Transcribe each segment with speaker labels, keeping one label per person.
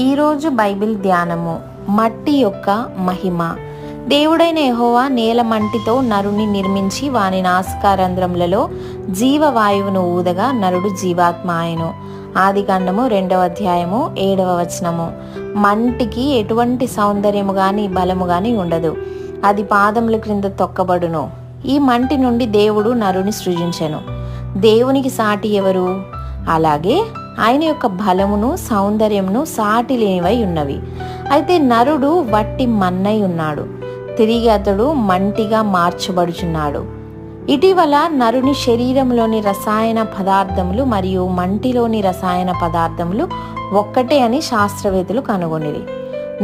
Speaker 1: ఈరోజు బైబిల్ ధ్యానము మట్టి యొక్క మహిమ. దేవుడైన యెహోవా నేల మంటితో నరుని నిర్మించి వాని నాసికారంధ్రములలో జీవవాయువును ఊదగా నరుడు జీవాత్మ ఆయను. ఆదికాండము 2వ అధ్యాయము 7వ వచనము. మంటికి ఎటువంటి సౌందర్యము గాని బలము గాని ఉండదు, అది పాదముల క్రింద తొక్కబడును. ఈ మంటి నుండి దేవుడు నరుని సృజించెను. దేవునికి సాటి ఎవరు? అలాగే ఆయన యొక్క బలమును సౌందర్యమును సాటి లేనివై ఉన్నవి. అయితే నరుడు వట్టి మన్నై ఉన్నాడు, తిరిగి అతడు మంటిగా మార్చబడుచున్నాడు. ఇటీవల నరుని శరీరంలోని రసాయన పదార్థములు మరియు మంటిలోని రసాయన పదార్థములు ఒక్కటే అని శాస్త్రవేత్తలు కనుగొనిరి.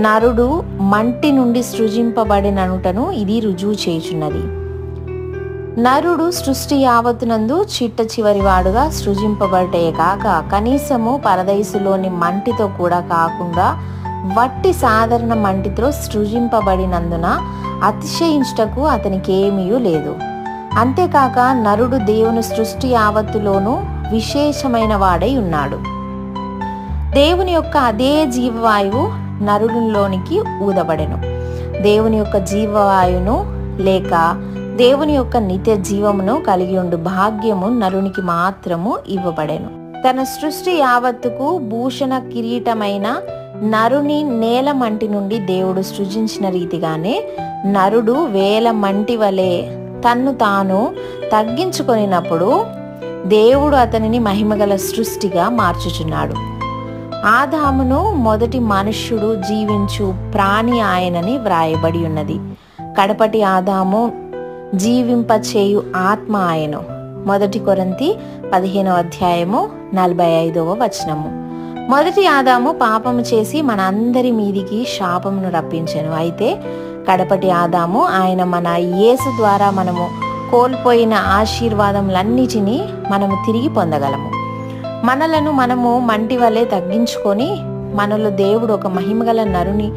Speaker 1: నరుడు మంటి నుండి సృజింపబడిననుటను ఇది రుజువు చేయుచున్నది. నరుడు సృష్టి యావత్తునందు చిట్ట చివరివాడుగా సృజింపబడే కాక కనీసము పరదైసులోని మంటితో కూడా కాకుండా వట్టి సాధారణ మంటితో సృజింపబడినందున అతిశయించుటకు అతనికి ఏమీ లేదు. అంతేకాక నరుడు దేవుని సృష్టి యావత్తులోనూ విశేషమైన వాడై ఉన్నాడు. దేవుని యొక్క అదే జీవవాయువు నరునిలోనికి ఊదబడెను. దేవుని యొక్క జీవవాయువును లేక దేవుని యొక్క నిత్య జీవమును కలిగి ఉండు భాగ్యము నరునికి మాత్రము ఇవ్వబడెను. తన సృష్టి యావత్తుకు భూషణ కిరీటమైన నరుని నేల మంటి నుండి దేవుడు సృజించిన రీతిగానే నరుడు వేల మంటి వలె తన్ను తాను తగ్గించుకొనినప్పుడు దేవుడు అతనిని మహిమగల సృష్టిగా మార్చుచున్నాడు. ఆదామును మొదటి మనుష్యుడు జీవించు ప్రాణి ఆయనని వ్రాయబడి ఉన్నది. కడపటి ఆదాము జీవింపచేయు ఆత్మ ఆయను. 1 కొరింథీ 15వ అధ్యాయము 45వ వచనము. మొదటి ఆదాము పాపము చేసి మన అందరి మీదికి శాపమును రప్పించెను. అయితే కడపటి ఆదాము ఆయన మన యేసు ద్వారా మనము కోల్పోయిన ఆశీర్వాదములన్నిటినీ మనము తిరిగి పొందగలము. మనలను మనము మంటి వలె తగ్గించుకొని మనలో దేవుడు ఒక మహిమగల నరుని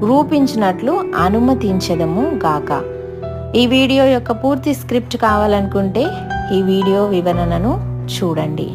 Speaker 1: రూపించినట్లు అనుమతించదము గాక. ఈ వీడియో యొక్క పూర్తి స్క్రిప్ట్ కావాలనుకుంటే ఈ వీడియో వివరణను చూడండి.